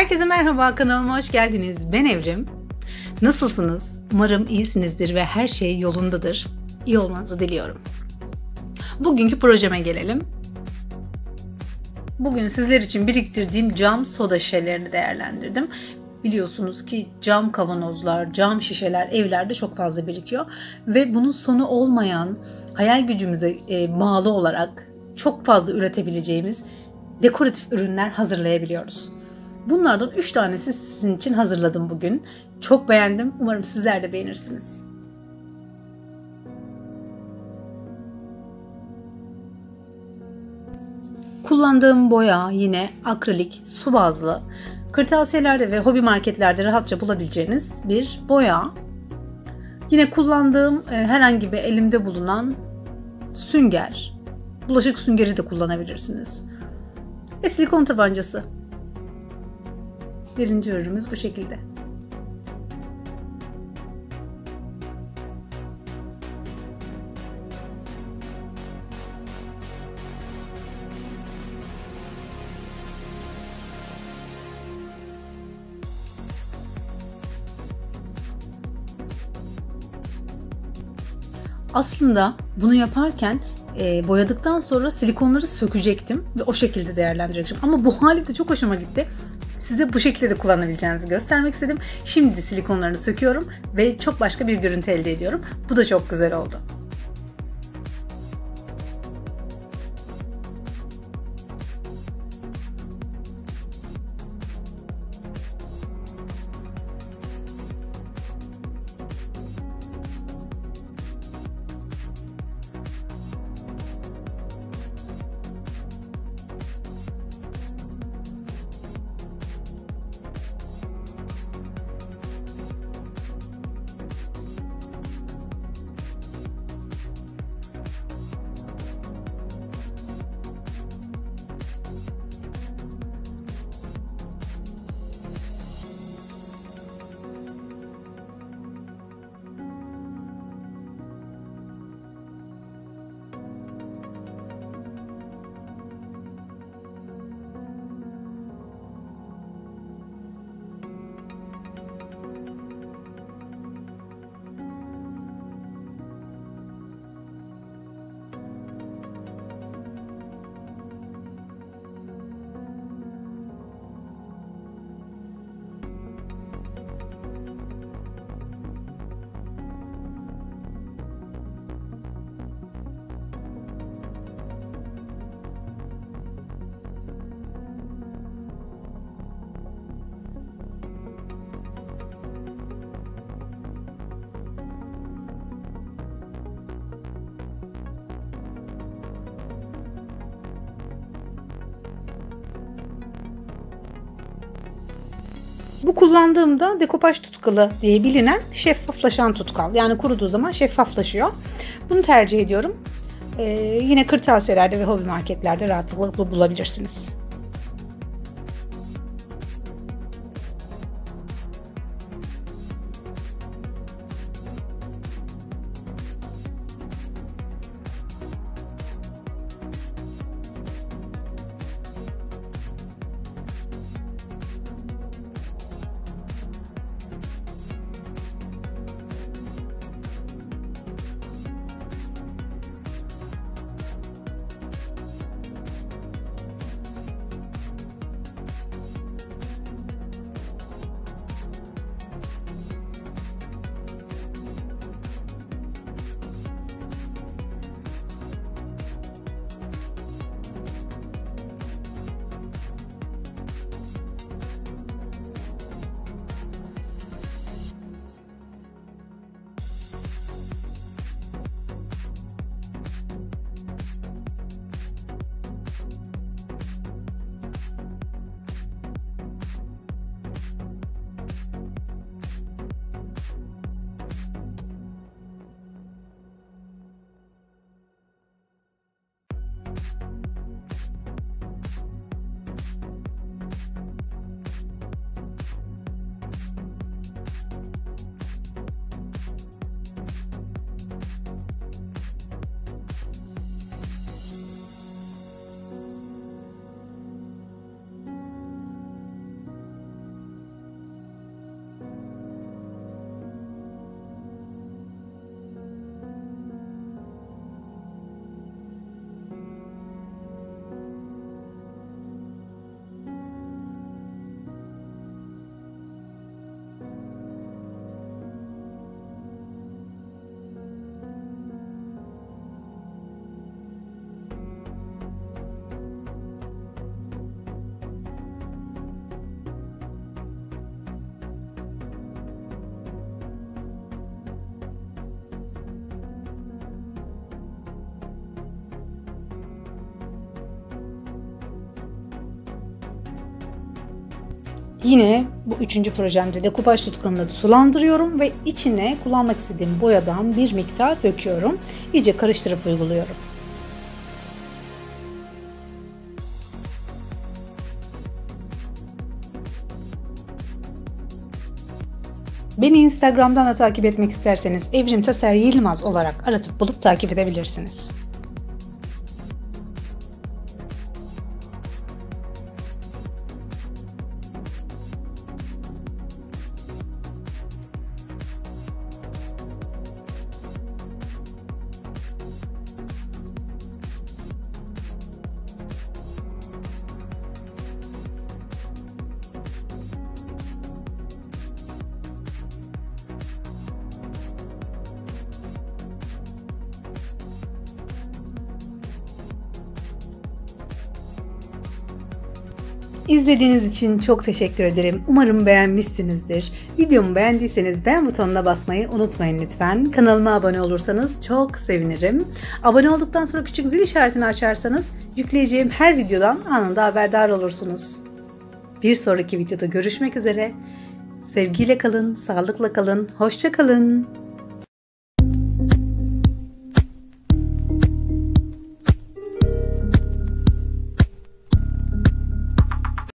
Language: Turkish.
Herkese merhaba, kanalıma hoş geldiniz. Ben Evrim. Nasılsınız? Umarım iyisinizdir ve her şey yolundadır. İyi olmanızı diliyorum. Bugünkü projeme gelelim. Bugün sizler için biriktirdiğim cam soda şişelerini değerlendirdim. Biliyorsunuz ki cam kavanozlar, cam şişeler evlerde çok fazla birikiyor. Ve bunun sonu olmayan, hayal gücümüze bağlı olarak çok fazla üretebileceğimiz dekoratif ürünler hazırlayabiliyoruz. Bunlardan 3 tanesi sizin için hazırladım bugün. Çok beğendim. Umarım sizler de beğenirsiniz. Kullandığım boya yine akrilik, su bazlı, kırtasiyelerde ve hobi marketlerde rahatça bulabileceğiniz bir boya. Yine kullandığım herhangi bir elimde bulunan sünger, bulaşık süngeri de kullanabilirsiniz. Ve silikon tabancası. Birinci ürünümüz bu şekilde. Aslında bunu yaparken boyadıktan sonra silikonları sökecektim ve o şekilde değerlendirecektim. Ama bu hali de çok hoşuma gitti. Size bu şekilde de kullanabileceğinizi göstermek istedim. Şimdi silikonlarını söküyorum ve çok başka bir görüntü elde ediyorum. Bu da çok güzel oldu. Bu kullandığımda dekopaj tutkalı diye bilinen şeffaflaşan tutkal. Yani kuruduğu zaman şeffaflaşıyor. Bunu tercih ediyorum. Yine kırtasiyelerde ve hobi marketlerde rahatlıkla bulabilirsiniz. Yine bu üçüncü projemde de kupaj tutkanını sulandırıyorum ve içine kullanmak istediğim boyadan bir miktar döküyorum. İyice karıştırıp uyguluyorum. Beni Instagram'dan da takip etmek isterseniz Evrim Taser Yılmaz olarak aratıp bulup takip edebilirsiniz. İzlediğiniz için çok teşekkür ederim. Umarım beğenmişsinizdir. Videomu beğendiyseniz beğen butonuna basmayı unutmayın lütfen. Kanalıma abone olursanız çok sevinirim. Abone olduktan sonra küçük zil işaretini açarsanız yükleyeceğim her videodan anında haberdar olursunuz. Bir sonraki videoda görüşmek üzere. Sevgiyle kalın, sağlıkla kalın, hoşça kalın.